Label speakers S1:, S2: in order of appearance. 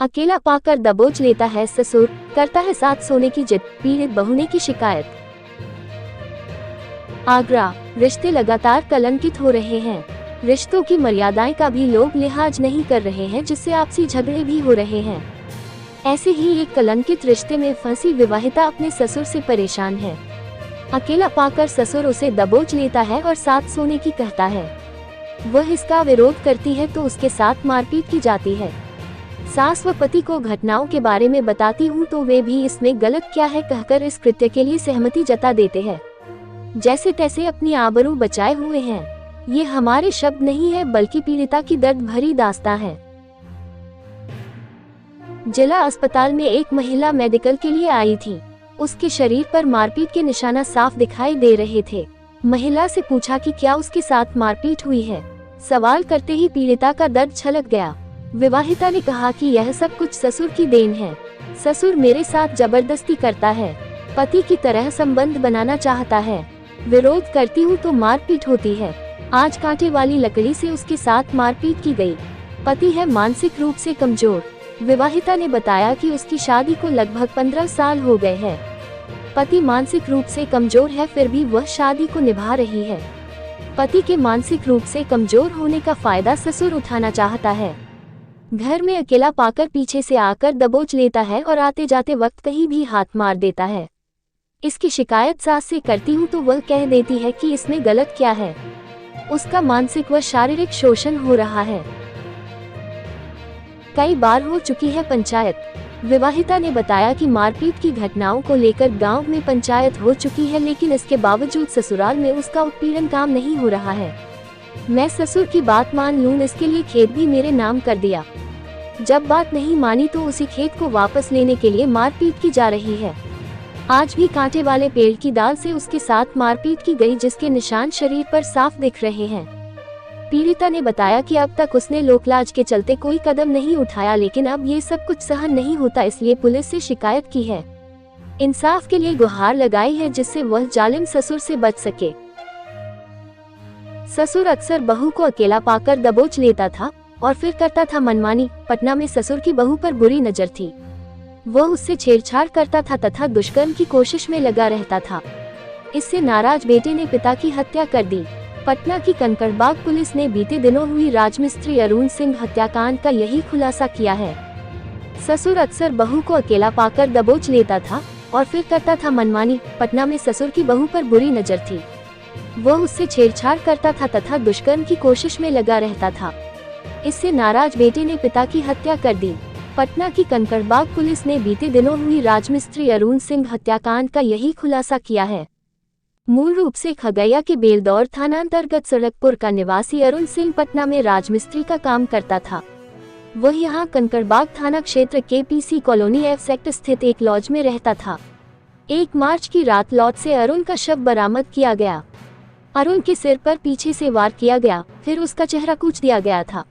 S1: अकेला पाकर दबोच लेता है ससुर, करता है साथ सोने की जिद, पीड़ित बहू ने की शिकायत। आगरा, रिश्ते लगातार कलंकित हो रहे हैं। रिश्तों की मर्यादाएं का भी लोग लिहाज नहीं कर रहे हैं, जिससे आपसी झगड़े भी हो रहे हैं। ऐसे ही एक कलंकित रिश्ते में फंसी विवाहिता अपने ससुर से परेशान है। अकेला पाकर ससुर उसे दबोच लेता है और साथ सोने की कहता है। वह इसका विरोध करती है तो उसके साथ मारपीट की जाती है। सास व पति को घटनाओं के बारे में बताती हूँ तो वे भी इसमें गलत क्या है कहकर इस कृत्य के लिए सहमति जता देते हैं। जैसे तैसे अपनी आबरू बचाए हुए हैं। ये हमारे शब्द नहीं है बल्कि पीड़िता की दर्द भरी दास्तां है। जिला अस्पताल में एक महिला मेडिकल के लिए आई थी। उसके शरीर पर मारपीट के निशाना साफ दिखाई दे रहे थे। महिला से पूछा कि क्या उसके साथ मारपीट हुई है। सवाल करते ही पीड़िता का दर्द छलक गया। विवाहिता ने कहा कि यह सब कुछ ससुर की देन है। ससुर मेरे साथ जबरदस्ती करता है, पति की तरह संबंध बनाना चाहता है। विरोध करती हूँ तो मारपीट होती है। आज कांटे वाली लकड़ी से उसके साथ मारपीट की गई। पति है मानसिक रूप से कमजोर। विवाहिता ने बताया कि उसकी शादी को लगभग 15 साल हो गए हैं। पति मानसिक रूप से कमजोर है, फिर भी वह शादी को निभा रही है। पति के मानसिक रूप से कमजोर होने का फायदा ससुर उठाना चाहता है। घर में अकेला पाकर पीछे से आकर दबोच लेता है और आते जाते वक्त कहीं भी हाथ मार देता है। इसकी शिकायत सास से करती हूँ तो वह कह देती है कि इसमें गलत क्या है। उसका मानसिक व शारीरिक शोषण हो रहा है। कई बार हो चुकी है पंचायत। विवाहिता ने बताया कि मारपीट की घटनाओं को लेकर गांव में पंचायत हो चुकी है, लेकिन इसके बावजूद ससुराल में उसका उत्पीड़न काम नहीं हो रहा है। मैं ससुर की बात मान लूं, इसके लिए खेत भी मेरे नाम कर दिया। जब बात नहीं मानी तो उसी खेत को वापस लेने के लिए मारपीट की जा रही है। आज भी कांटे वाले पेड़ की डाल से उसके साथ मारपीट की गई, जिसके निशान शरीर पर साफ दिख रहे हैं। पीड़िता ने बताया कि अब तक उसने लोकलाज के चलते कोई कदम नहीं उठाया, लेकिन अब ये सब कुछ सहन नहीं होता, इसलिए पुलिस से शिकायत की है। इंसाफ के लिए गुहार लगाई है, जिससे वह जालिम ससुर से बच सके। ससुर अक्सर बहू को अकेला पाकर दबोच लेता था और फिर करता था मनमानी। पटना में ससुर की बहू पर बुरी नजर थी। वह उससे छेड़छाड़ करता था तथा दुष्कर्म की कोशिश में लगा रहता था। इससे नाराज बेटे ने पिता की हत्या कर दी। पटना की कंकड़बाग पुलिस ने बीते दिनों हुई राजमिस्त्री अरुण सिंह हत्याकांड का यही खुलासा किया है। ससुर अक्सर बहू को अकेला पाकर दबोच लेता था और फिर करता था मनमानी। पटना में ससुर की बहू पर बुरी नजर थी। वह उससे छेड़छाड़ करता था तथा दुष्कर्म की कोशिश में लगा रहता था। इससे नाराज बेटे ने पिता की हत्या कर दी। पटना की कंकड़बाग पुलिस ने बीते दिनों हुई राजमिस्त्री अरुण सिंह हत्याकांड का यही खुलासा किया है। मूल रूप से खगैया के बेलदौर थाना अंतर्गत सड़कपुर का निवासी अरुण सिंह पटना में राजमिस्त्री का काम करता था। वह यहां कंकड़बाग थाना क्षेत्र के पीसी कॉलोनी एफ सेक्टर स्थित एक लॉज में रहता था। 1 मार्च की रात लॉज से अरुण का शव बरामद किया गया। अरुण के सिर पर पीछे से वार किया गया, फिर उसका चेहरा कूच दिया गया था।